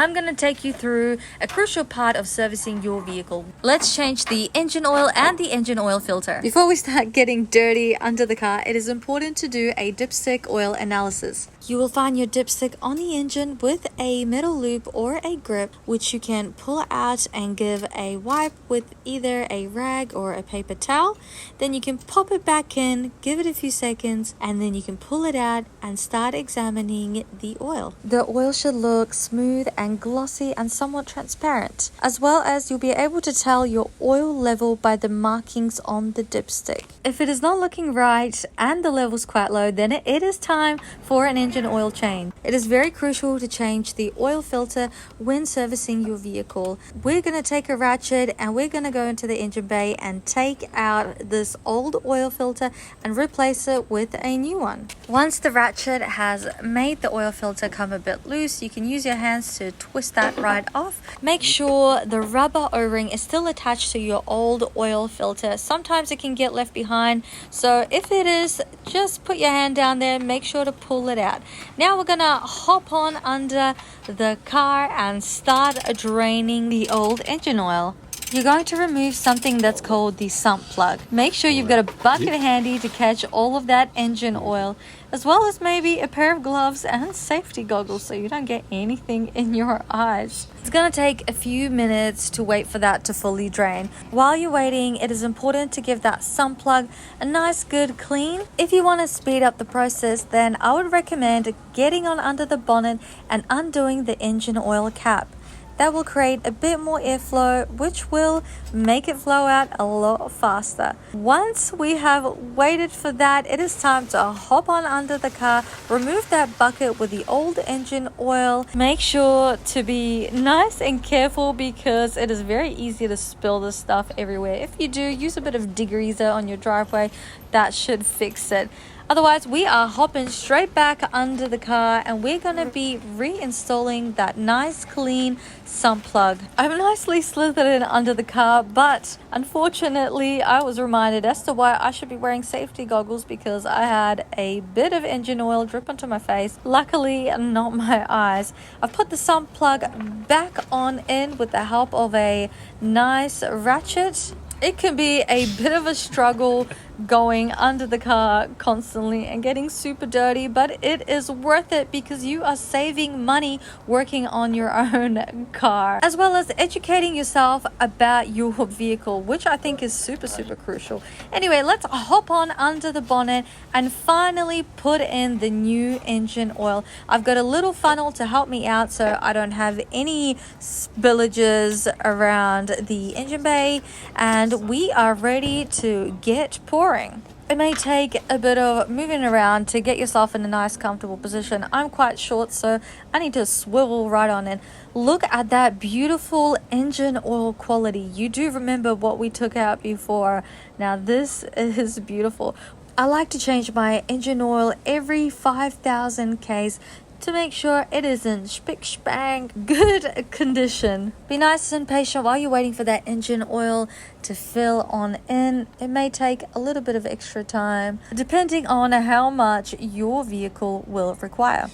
I'm going to take you through a crucial part of servicing your vehicle. Let's change the engine oil and the engine oil filter. Before we start getting dirty under the car, it is important to do a dipstick oil analysis. You will find your dipstick on the engine with a metal loop or a grip, which you can pull out and give a wipe with either a rag or a paper towel. Then you can pop it back in, give it a few seconds, and then you can pull it out and start examining the oil. The oil should look smooth and glossy and somewhat transparent, as well as you'll be able to tell your oil level by the markings on the dipstick. If it is not looking right and the level's quite low, then it is time for an engine oil change. It is very crucial to change the oil filter when servicing your vehicle. We're going to take a ratchet and we're going to go into the engine bay and take out this old oil filter and replace it with a new one. Once the ratchet has made the oil filter come a bit loose, you can use your hands to twist that right off. Make sure the rubber O-ring is still attached to your old oil filter. Sometimes it can get left behind, so if it is, just put your hand down there, make sure to pull it out. Now we're gonna hop on under the car and start draining the old engine oil. You're going to remove something that's called the sump plug. Make sure you've got a bucket handy to catch all of that engine oil, as well as maybe a pair of gloves and safety goggles so you don't get anything in your eyes. It's going to take a few minutes to wait for that to fully drain. While you're waiting, it is important to give that sump plug a nice good clean. If you want to speed up the process, then I would recommend getting on under the bonnet and undoing the engine oil cap. That will create a bit more airflow, which will make it flow out a lot faster. Once we have waited for that, it is time to hop on under the car, remove that bucket with the old engine oil. Make sure to be nice and careful because it is very easy to spill this stuff everywhere. If you do, use a bit of degreaser on your driveway. That should fix it. Otherwise, we are hopping straight back under the car and we're going to be reinstalling that nice clean sump plug. I've nicely slithered in under the car, but unfortunately I was reminded as to why I should be wearing safety goggles because I had a bit of engine oil drip onto my face. Luckily, not my eyes. I've put the sump plug back on in with the help of a nice ratchet. It can be a bit of a struggle going under the car constantly and getting super dirty, but it is worth it because you are saving money working on your own car, as well as educating yourself about your vehicle, which I think is super crucial. Anyway, let's hop on under the bonnet and finally put in the new engine oil. I've got a little funnel to help me out so I don't have any spillages around the engine bay, and we are ready to get pouring. It may take a bit of moving around to get yourself in a nice comfortable position. I'm quite short, so I need to swivel right on in. Look at that beautiful engine oil quality. You do remember what we took out before. Now this is beautiful. I like to change my engine oil every 5,000 Ks to make sure it is in spick-spank good condition. Be nice and patient while you're waiting for that engine oil to fill on in. It may take a little bit of extra time depending on how much your vehicle will require.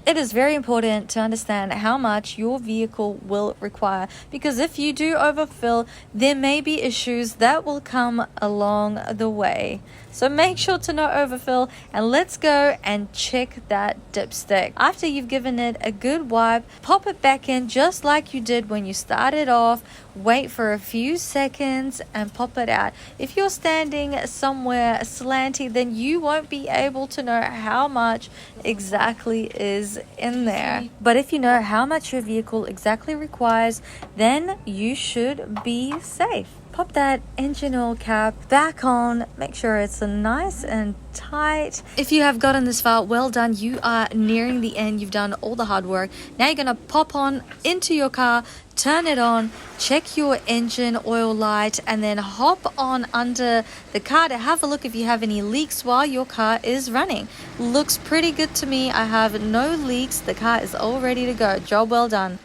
It is very important to understand how much your vehicle will require, because if you do overfill, there may be issues that will come along the way. So make sure to not overfill, and let's go and check that dipstick. After you've given it a good wipe, pop it back in just like you did when you started off. Wait for a few seconds and pop it out. If you're standing somewhere slanty, then you won't be able to know how much exactly is in there. But if you know how much your vehicle exactly requires, then you should be safe. Pop that engine oil cap back on. Make sure it's nice and tight. If you have gotten this far, well done. You are nearing the end. You've done all the hard work. Now you're going to pop on into your car, turn it on, check your engine oil light, and then hop on under the car to have a look if you have any leaks while your car is running. Looks pretty good to me. I have no leaks. The car is all ready to go. Job well done.